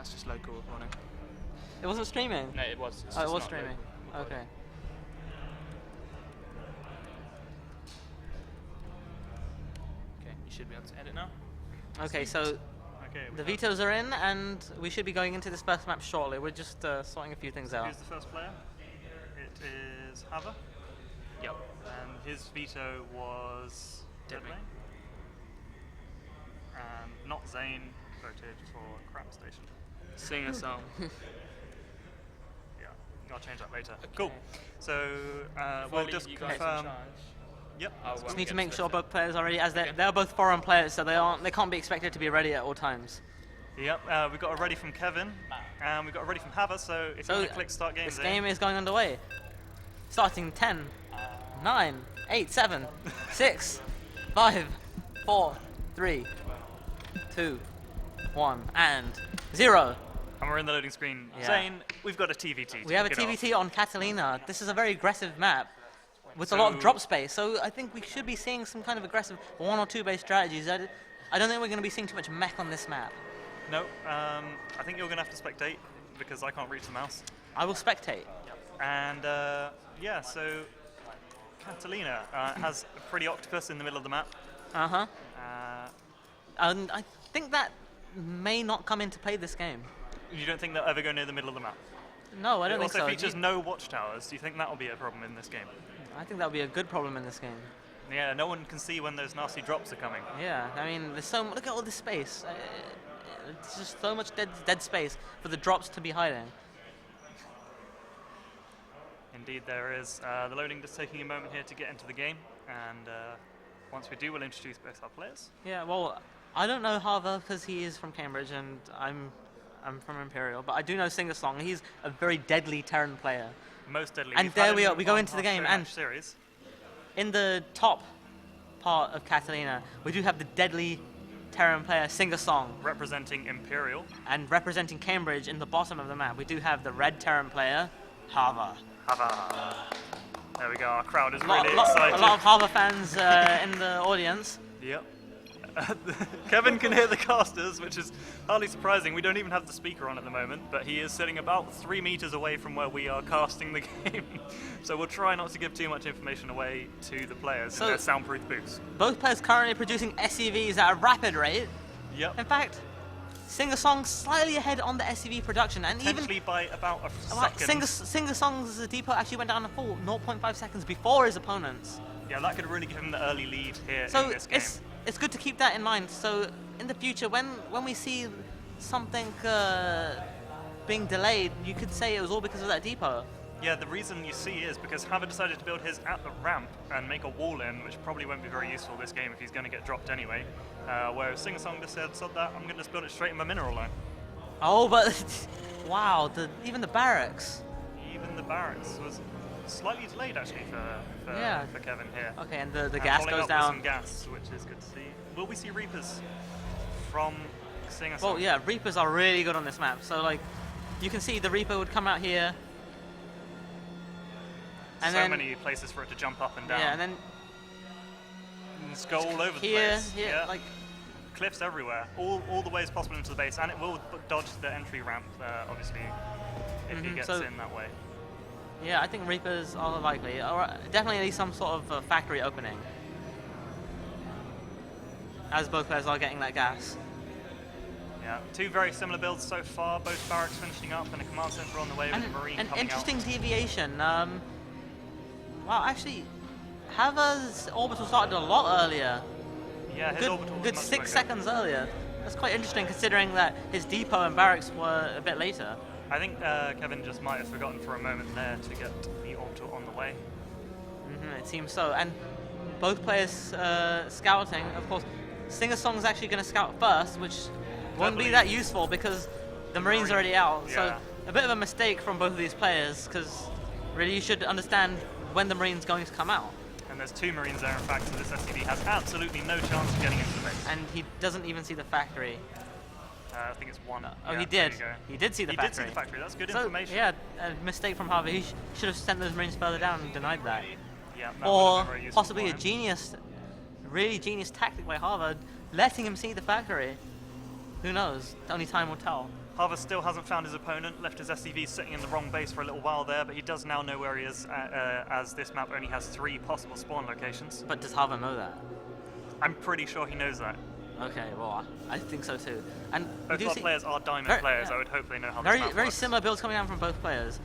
That's just local running. It wasn't streaming? No, it was. Oh, it was streaming. Okay. Okay, you should be able to edit now. Okay, so the vetoes are in, and we should be going into this first map shortly. We're just sorting a few things out. Who's the first player? It is Hava. Yep. And his veto was Deadly. And not Zane voted for Crap Station. Singhasong. Yeah, I'll change that later. Okay. Cool. So we'll just confirm. Yep. Just need to make sure both players are ready, as they're both foreign players, so they can't be expected to be ready at all times. Yep. We've got a ready from Kevin, and we've got a ready from Hava. So if you want to click start game, this game is going underway. Starting 10, 9, 8, 7, 6, 5, 4, 3, 2, 1, and 0. And we're in the loading screen. Yeah. Zane, we've got a TVT. We have a TVT on Catalina. This is a very aggressive map with a lot of drop space, so I think we should be seeing some kind of aggressive 1 or 2 base strategies. I don't think we're going to be seeing too much mech on this map. No, I think you're going to have to spectate because I can't reach the mouse. I will spectate. And yeah, so Catalina has a pretty octopus in the middle of the map. Uh-huh. And I think that may not come into play this game. You don't think they'll ever go near the middle of the map? No, I don't think so. It also features no watchtowers. Do you think that will be a problem in this game? I think that would be a good problem in this game. Yeah, no one can see when those nasty drops are coming. Yeah, I mean, there's so look at all this space. It's just so much dead space for the drops to be hiding. Indeed, there is. The loading just taking a moment here to get into the game, and once we do, we'll introduce both our players. Yeah, well, I don't know Hava because he is from Cambridge and I'm from Imperial, but I do know Singhasong. He's a very deadly Terran player. Most deadly. And there we are. We go into the game, and series. In the top part of Catalina, we do have the deadly Terran player Singhasong, representing Imperial, and representing Cambridge in the bottom of the map. We do have the red Terran player Hava. Hava. There we go. Our crowd is really excited. A lot of Hava fans in the audience. Yep. Kevin can hear the casters, which is hardly surprising. We don't even have the speaker on at the moment, but he is sitting about 3 meters away from where we are casting the game. So we'll try not to give too much information away to the players in their soundproof booths. Both players currently producing SCVs at a rapid rate. Yep. In fact, Singhasong slightly ahead on the SCV production, and potentially even by about a second. Singhasong's depot actually went down a full 0.5 seconds before his opponents. Yeah, that could really give him the early lead here so in this game. It's good to keep that in mind. So in the future, when we see something being delayed, you could say it was all because of that depot. Yeah, the reason you see is because Hava decided to build his at the ramp and make a wall in, which probably won't be very useful this game if he's going to get dropped anyway. Whereas Singhasong just said, sod that, I'm going to just build it straight in my mineral line. Oh, but wow, even the barracks. Even the barracks was slightly delayed actually for Kevin here. Okay, and the gas goes down. Some gas, which is good to see. Will we see Reapers from Singhasong? Well, yeah, Reapers are really good on this map. So like, you can see the Reaper would come out here. And so then, many places for it to jump up and down. Yeah, and then just go all over the place. Here, like cliffs everywhere, all the ways possible into the base, and it will dodge the entry ramp, obviously, if he gets in that way. Yeah, I think Reapers are likely. Or definitely some sort of factory opening, as both players are getting that gas. Yeah, 2 very similar builds so far, both barracks finishing up and a command center on the way with a marine coming out. An interesting deviation. Wow, actually, Hava's orbital started a lot earlier. Yeah, his orbital was good much 6 seconds earlier. That's quite interesting considering that his depot and barracks were a bit later. I think Kevin just might have forgotten for a moment there to get the orbital on the way. It seems so. And both players scouting, of course. Singhasong's actually going to scout first, which won't be that useful because the Marine's already out. Yeah. So a bit of a mistake from both of these players because really you should understand when the Marine's going to come out. And there's 2 Marines there, in fact, so this SCV has absolutely no chance of getting into the base. And he doesn't even see the factory. I think it's 1. Oh, yeah, he did. He did see the factory. He did see the factory. That's good so, information. Yeah, a mistake from Harvey. He should have sent those Marines further down and denied that. Yeah, that or possibly a really genius tactic by Harvard, letting him see the factory. Who knows? Only time will tell. Hava still hasn't found his opponent, left his SCV sitting in the wrong base for a little while there, but he does now know where he is, as this map only has 3 possible spawn locations. But does Hava know that? I'm pretty sure he knows that. Okay, well, I think so too. And Both our players are diamond players. I would hope they know how this map very works. similar builds coming down from both players.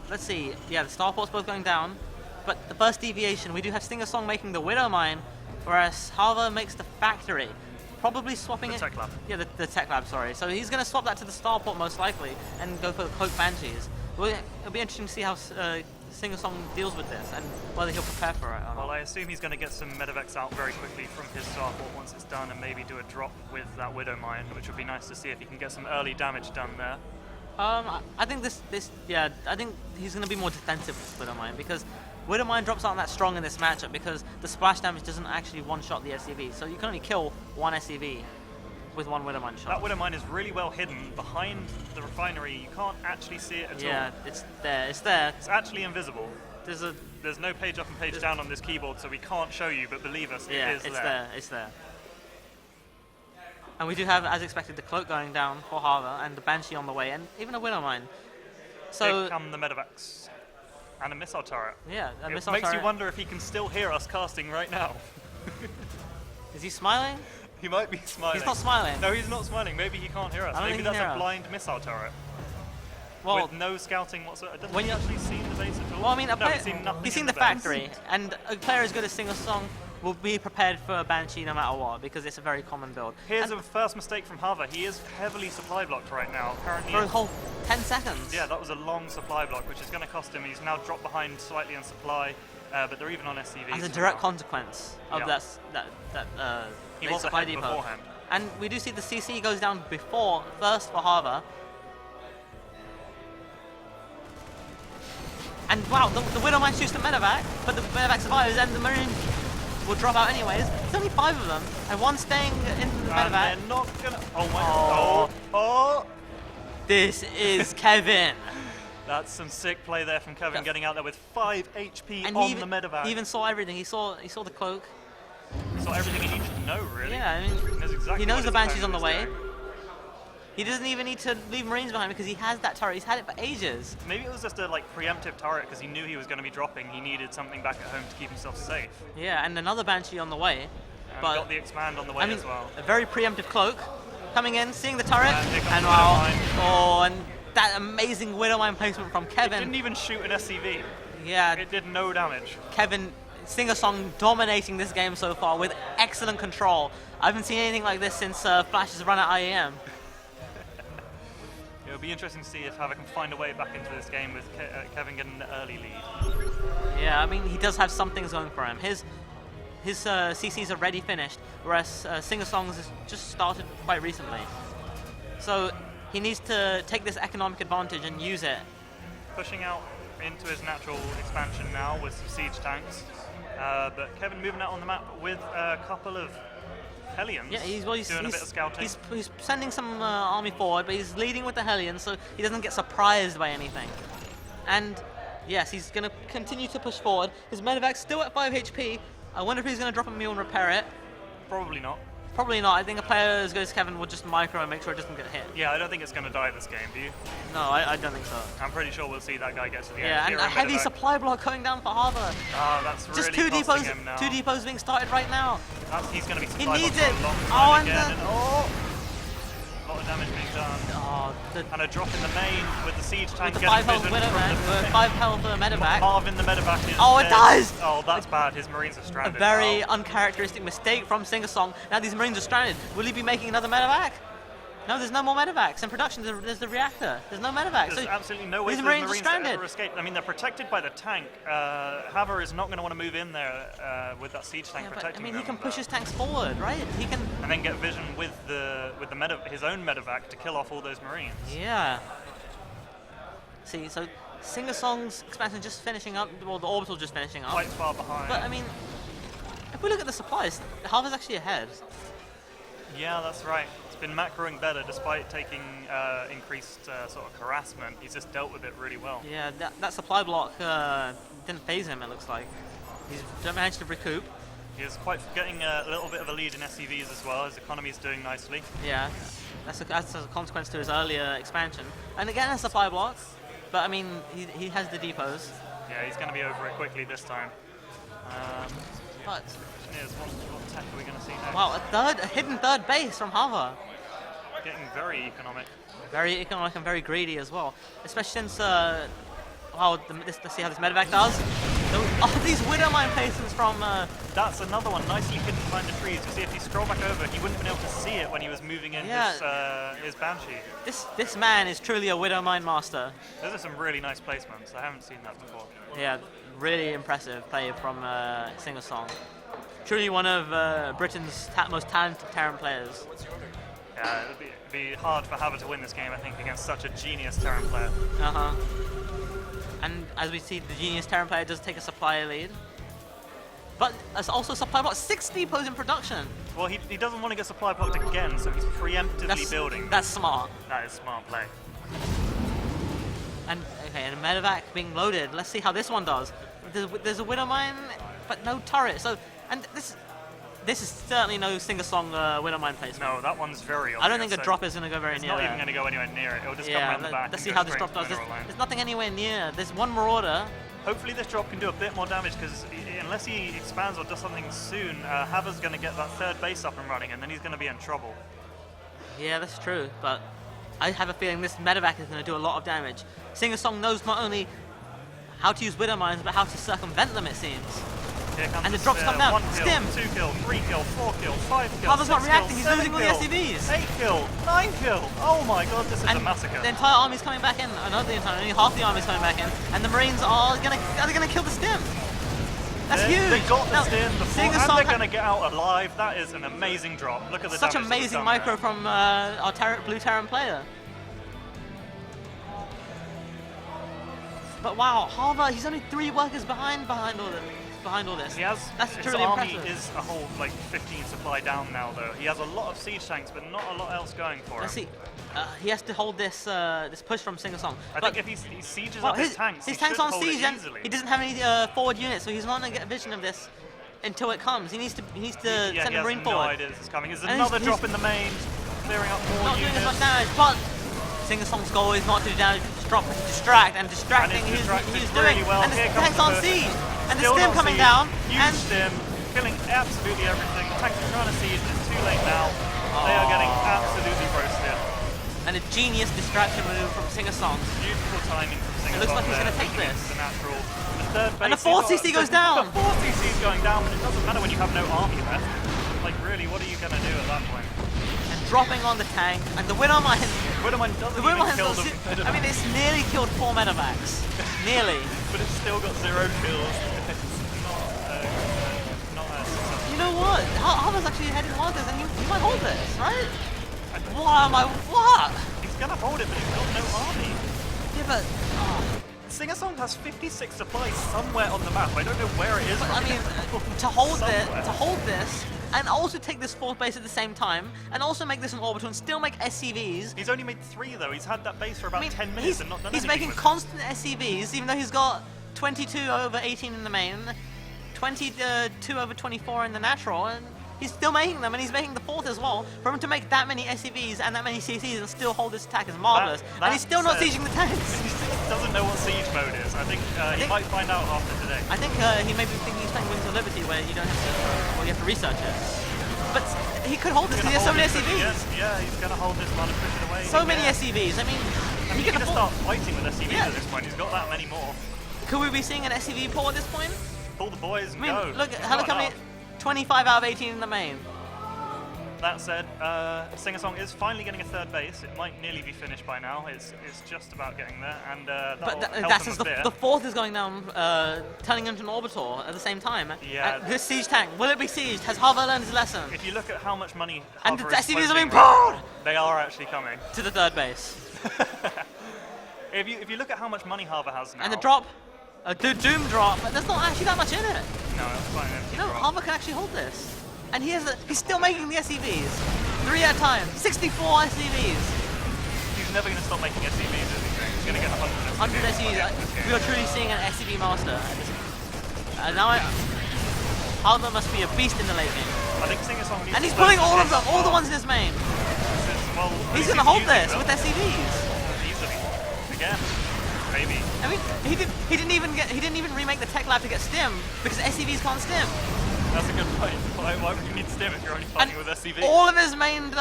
Let's see. Yeah, the starport's both going down, but the first deviation, we do have singhasong making the Widow Mine, whereas Hava makes the factory. Probably swapping The it. tech lab. Yeah, the tech lab. Sorry. So he's going to swap that to the starport most likely and go for the cloak banshees. It'll be interesting to see how singhasong deals with this and whether he'll prepare for it or not. Well, I assume he's going to get some medevacs out very quickly from his starport once it's done, and maybe do a drop with that Widow Mine, which would be nice to see if he can get some early damage done there. I think I think he's going to be more defensive with Widow Mine because Widow Mine drops aren't that strong in this matchup because the splash damage doesn't actually one-shot the SCV, so you can only kill one SCV with one Widow Mine shot. That Widow Mine is really well hidden behind the refinery. You can't actually see it at all. Yeah, it's there. It's there. It's actually invisible. There's no page up and page down on this keyboard, so we can't show you, but believe us, yeah, it is it's there. there. It's there. And we do have, as expected, the cloak going down for Hava and the Banshee on the way, and even a Widow Mine. So Here come the medevacs. And a missile turret. yeah, a It missile makes turret. you wonder if he can still hear us casting right now. Is he smiling? He might be smiling. He's not smiling. No, he's not smiling. Maybe he can't hear us. I don't Maybe think he that's can a hear us. blind missile turret. Well, With no scouting whatsoever. Doesn't when he you- actually seen the base at all? well, I mean, no, he's seen nothing. he's seen in the base. factory, and a player as good as singhasong will be prepared for a Banshee no matter what because it's a very common build. Here's And a first mistake from Hava. He is heavily supply blocked right now. Apparently, for a whole 10 seconds. yeah, that was a long supply block, which is going to cost him. He's now dropped behind slightly on supply, but they're even on SCVs. As a now. direct consequence of Yeah. that He late was supply ahead depot. beforehand. And we do see the CC goes down first for Hava. And wow, the Widow Mine shoots the medevac, but the medevac survives and the Marine will drop out anyways. There's only 5 of them, and one staying in the And medevac. they're not going to... Oh, my Oh. God. Oh! This is Kevin. That's some sick play there from Kevin, Yeah. getting out there with 5 HP And on the medevac. he even saw everything. He saw the cloak. He saw everything he needed to know, really. Yeah, I mean, knows exactly he knows what the his Banshee's on the opponent way. is doing. He doesn't even need to leave Marines behind because he has that turret. He's had it for ages. Maybe it was just a preemptive turret because he knew he was going to be dropping. He needed something back at home to keep himself safe. Yeah, and another Banshee on the way. And But got the expand on the way I mean, as well. a very preemptive cloak coming in, seeing the turret, And here comes and the wow, Widow oh, and that amazing Widow Mine placement from It Kevin. didn't even shoot an SCV. Yeah, It did no damage. Kevin singhasong dominating this game so far with excellent control. I haven't seen anything like this since Flash has run at IEM. It'll be interesting to see if Hava can find a way back into this game with Kevin getting the early lead. Yeah, I mean, he does have some things going for him. His CC's already finished, whereas singhasong's has just started quite recently. So he needs to take this economic advantage and use it. Pushing out into his natural expansion now with some siege tanks. But Kevin moving out on the map with a couple of Hellions. Yeah, he's doing a bit of scouting. He's sending some army forward, but he's leading with the Hellions, so he doesn't get surprised by anything. And yes, he's going to continue to push forward. His medevac's still at 5 HP. I wonder if he's going to drop a mule and repair it. Probably not. Probably not. I think a player as good as Kevin will just micro and make sure it doesn't get hit. Yeah, I don't think it's going to die this game, do you? No, I don't think so. I'm pretty sure we'll see that guy get to the end. Yeah, and Hero a heavy medevac. supply block going down for Hava. Ah, that's Just really two costing depots, him now. 2 depots being started right now. He's going to be He supply needs blocked it. for a long Oh, time and again. the- A lot of damage being done. Oh, And a drop in the main with the siege tank with the getting 5 health vision Widow from Man, the- 5 health medevac. Marvin the medevac is Oh, it dead. does! Oh, that's bad. His Marines are A stranded. very now. uncharacteristic mistake from singhasong. Now these Marines are stranded. Will he be making another medevac? No, there's no more medevacs. In production, there's the reactor. There's no medevac. There's So absolutely no way these for the Marines are Marines to stranded. ever escape. I mean, they're protected by the tank. Hava is not going to want to move in there with that siege tank yeah, but, I protecting mean, them. he can push his tanks forward, right? He can. and then get vision with his own medevac to kill off all those Marines. Yeah. See, so singhasong's expansion just finishing up. Well, the orbital just finishing up. Quite far behind. But I mean, if we look at the supplies, Hava's actually ahead. Yeah, that's right. It's been macroing better despite taking increased sort of harassment. He's just dealt with it really well. Yeah, that supply block didn't phase him. It looks like he's managed to recoup. He's getting a little bit of a lead in SCVs as well. His economy's doing nicely. Yeah. That's a consequence to his earlier expansion. And again, a supply block. But I mean, he has the depots. Yeah, he's going to be over it quickly this time. But What tech are we going to see next? wow, a hidden third base from Hava. Getting very economic. Very economic and very greedy as well. Especially since, let's see how this medevac does. These Widowmine placements from... That's another one, nicely hidden behind the trees. You see, if you scroll back over, he wouldn't have been able to see it when he was moving in his Banshee. This man is truly a Widowmine master. Those are some really nice placements. I haven't seen that before. Yeah, really impressive play from singhasong. Truly one of Britain's most talented Terran players. Yeah, it'd be hard for Hava to win this game, I think, against such a genius Terran player. And as we see, the genius Terran player does take a supply lead. But it's also supply block 6 depots in production. Well, he doesn't want to get supply blocked again, so he's preemptively building. That's smart. That is smart play. And okay, and a medevac being loaded. Let's see how this one does. There's a Widowmine, but no turret. So, and this is certainly no singhasong Widowmine placement. No, that one's very obvious. I don't think a drop is going to go very near. It's not even going to go anywhere near it. It'll just come around the back. Let's see how this drop does. There's nothing anywhere near. There's one Marauder. Hopefully this drop can do a bit more damage, because unless he expands or does something soon, Hava's going to get that third base up and running, and then he's going to be in trouble. Yeah, that's true, but I have a feeling this medevac is going to do a lot of damage. singhasong knows not only how to use Widowmines, but how to circumvent them, it seems. And the drops come down. 1 kill, Stim! 2 kill, 3 kill, 4 kill, 5 kill, Hava's 6 not reacting, he's kill, losing all the 7 SCVs. 8 kill, 9 kill. Oh my god, this is a massacre. The entire army's coming back in. Not the entire, only half the army's coming back in. And the Marines are gonna kill the Stim. That's huge. They got the Stim before, and singhasong they're going to get out alive. That is an amazing drop. Look at the such damage amazing micro from our blue Terran player. But wow, Hava, he's only 3 workers behind all this. He has, That's his truly army impressive. is a whole 15 supply down now though. He has a lot of siege tanks, but not a lot else going for him. Let's see. He has to hold this this push from singhasong. I think if he sieges up his tanks, his he tanks should on hold siege, it and easily. he doesn't have any forward units, so he's not going to get a vision of this until it comes. He needs to send a Marine no forward. idea this is coming. There's And another he's drop in the main, clearing up more Not doing units. as much damage, but singhasong's goal is not to do damage, distract, and distracting And it's distracted he's really doing. well. And the Here comes tanks the on push. siege, and the Still Stim not coming siege. down, Huge and Stim, killing absolutely everything. The tanks are trying to siege, but it's too late now. They are getting absolutely roasted. and a genius distraction move from singhasong. Beautiful timing from singhasong. It looks like he's there, gonna take pushing this. into the natural. The third base, And the 4 CC goes down. The 4 CC is going down, but it doesn't matter when you have no army left. Like really, what are you gonna do at that point? And dropping on the tank, and the Widowmine. Widowmine doesn't The even Widowmine's kill got them. I mean, it's nearly killed 4 medevacs. Nearly. But it's still got 0 kills. It's not as You know what? Hava's actually heading on this, and he might hold this, right? What? He's gonna hold it, but he's got no army. Yeah, but Singhasong has 56 supplies somewhere on the map. I don't know where it is. I right mean, now. to hold Somewhere. this, and also take this 4th base at the same time, and also make this an orbital, and still make SCVs. He's only made 3 though. He's had that base for about 10 minutes he's, and not done he's anything making with it. constant SCVs, even though he's got 22 over 18 in the main, 22 over 24 in the natural, and he's still making them, and he's making the 4th as well. For him to make that many SCVs and that many CCs and still hold this attack is marvelous. And he's still not sieging the tanks. He doesn't know what siege mode is. I think he might find out after today. I think he may be thinking he's playing Wings of Liberty, where you don't have to, well, you have to research it. But he could hold this because he has so many SCVs. Yeah, he's going to hold this one and push it away. So many SCVs. I mean, he can just start fighting with SCVs Yeah. at this point. He's got that many more. Could we be seeing an SCV pull at this point? Pull the boys I and mean, go. look, It's how not come enough. 25 out of 18 in the main. That said, Singhasong is finally getting a 3rd base. It might nearly be finished by now. It's just about getting there, and But that'll that's help as him a bit. the 4th is going down, turning into an orbital at the same time. Yeah. This siege tank, will it be sieged? Has Hava learned his lesson? If you look at how much money And the Hava is SCVs are being floating, pulled they are actually coming. to the 3rd base. If you look at how much money Hava has now, And the drop, the Doom drop, but there's not actually that much in it. no, it's fine. Empty You know, drop. Hava can actually hold this. And he's still making the SCVs. 3 at a time, 64 SCVs. He's never going to stop making SCVs, is he? He's going to get 100 100 SCVs. We are truly seeing an SCV master. And now Hava must be a beast in the late game. I think Singhasong needs And he's to pulling learn all to of them, hit all the hard. ones in his main. This is Well, He's at least gonna hold using this them. with SCVs. Easily. Again. Maybe. I mean, he didn't even remake the tech lab to get stim because SCVs can't stim. That's a good point. Why would you need stim if you're only fighting with SCV? All of his main,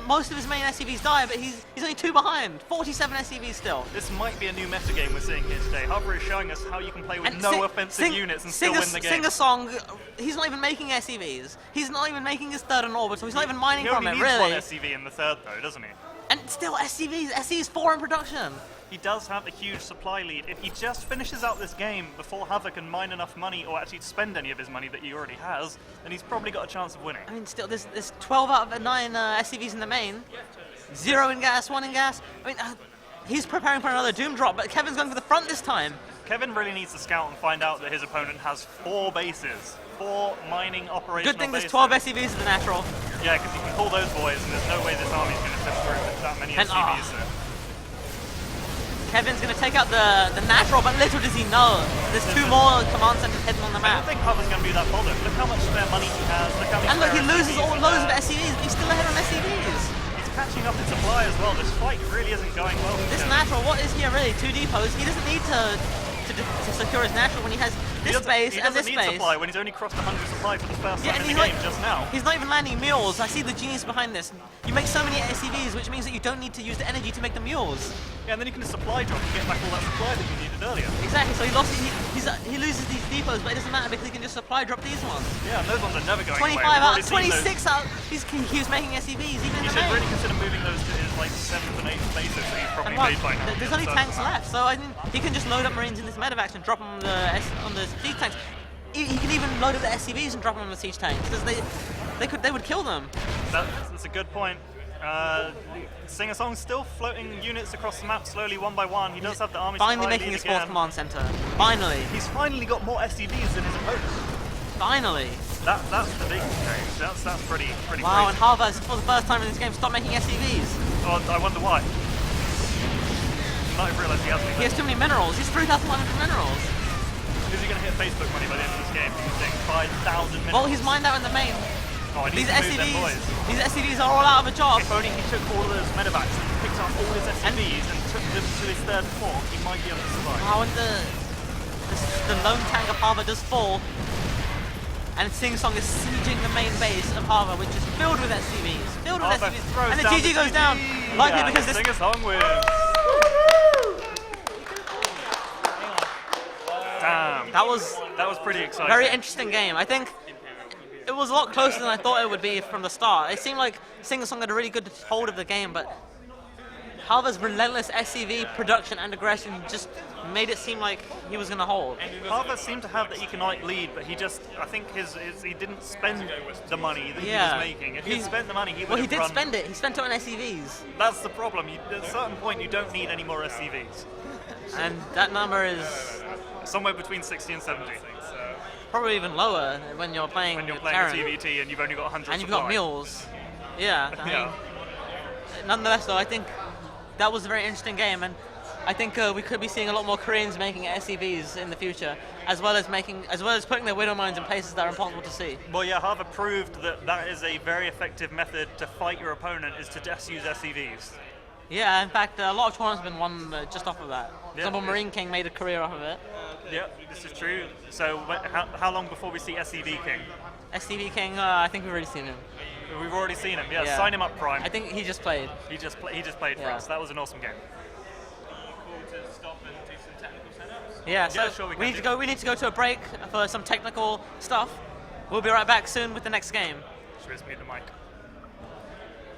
most of his main SCVs die, but he's only 2 behind. 47 SCVs still. This might be a new metagame we're seeing here today. Hava is showing us how you can play with no offensive units and still win the game. Singhasong, he's not even making SCVs. He's not even making his third in orbital. He's not even mining He from only it, needs really. one SCV in the third, though, doesn't he? And still SCVs. SC's 4 in production. He does have a huge supply lead. If he just finishes out this game before Hava can mine enough money or actually spend any of his money that he already has, then he's probably got a chance of winning. I mean, still, there's 12 out of 9 SCVs in the main. 0 in gas, 1 in gas. I mean, he's preparing for another Doom drop, but Kevin's going for the front this time. Kevin really needs to scout and find out that his opponent has 4 bases. 4 mining operational Good thing there's bases. 12 SCVs in the natural. Yeah, because you can pull those boys, and there's no way this army's going to push through with that many And, SCVs there. Kevin's going to take out the natural, but little does he know. There's 2 more command centers hidden on the I don't map. think Hava's going to be that bothered. Look how much spare money he has. Look how many And look, he spare loses SCVs loads of there. SCVs, but he's still ahead on SCVs. He's catching up in supply as well. This fight really isn't going well. for This Kevin. natural, what is here really? 2 depots. He doesn't need to secure his natural when he has this base He and doesn't this need base. supply when he's only crossed 100 supply for the first time in the game just now. He's not even landing mules. I see the genius behind this. You make so many SCVs, which means that you don't need to use the energy to make the mules. Yeah, and then you can just supply drop and get back all that supply that you needed earlier. Exactly. So he loses these depots, but it doesn't matter because he can just supply drop these ones. Yeah, and those ones are never going 25 away. We've out, already seen 26 those. out. He was making SCVs even in You the should main. really consider moving those to his like 7th and 8th bases that he's probably And look, made by now. there's only tanks left, so I think he can just load up Marines in this medevac and drop them on the siege tanks. He can even load up the SCVs and drop them on the siege tanks because they would kill them. That's a good point. Singhasong's still floating units across the map slowly, one by one. He does have the army Finally supply making lead his 4th again. command center. Finally. He's finally got more SCVs than his opponent. Finally. That's the big change. That's pretty Wow, and crazy. Hava, for the first time in this game, stopped making SCVs. Oh, I wonder why. Might have realised he hasn't. He has too many minerals. He's 3,100 minerals. Is he going to hit Facebook money by the end of this game? He's getting 5,000 minutes. Well, he's mined out in the main. Oh, he These needs to move them boys. SCVs are all out of a job. If only he took all of those medevacs and picked up all his SCVs and took them to his third fork, he might be able to survive. Wow, and the lone tank of Hava does fall. And Singhasong is sieging the main base of Hava, which is filled with SCVs. Filled with Hava SCVs. throws And the down GG goes GG. down. Likely Yeah, because this. Singhasong wins. Damn. That was pretty exciting. very interesting game. I think it was a lot closer than I thought it would be from the start. It seemed like Singhasong had a really good hold of the game, but Hava's relentless SCV production and aggression just made it seem like he was going to hold. Hava seemed to have the economic lead, but he think he didn't spend the money that he was making. If he had spent the money, he would Well, he have did run. spend it. He spent it on SCVs. That's the problem. At a certain point, you don't need any more SCVs. And that number is Somewhere between 60 and 70. probably even lower when you're playing When you're with playing a Terran. TVT and you've only got 100 And you've supply. got mules. Yeah. I Yeah. mean, nonetheless, though, I think that was a very interesting game, and I think we could be seeing a lot more Koreans making SCVs in the future, as well as putting their widow mines in places that are impossible to see. Well, yeah, Hava proved that is a very effective method to fight your opponent, is to just use SCVs. Yeah, in fact, a lot of tournaments have been won just off of that. For Yeah. example, Marine King made a career off of it. Yeah, this is true. So how long before we see SCV King? SCV King, I think we've already seen him. We've already seen him. Yeah, Yeah. sign him up, Prime. I think he just played. He just played for Yeah. us. That was an awesome game. Yeah, so Yeah, sure, we we can need to go to a break for some technical stuff. We'll be right back soon with the next game. Should we just mute the mic?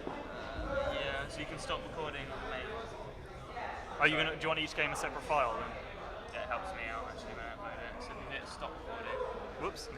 Yeah, so you can stop recording on the main. Do you want each game a separate file then? It helps me out actually when I upload it. So if you hit stop recording. Whoops.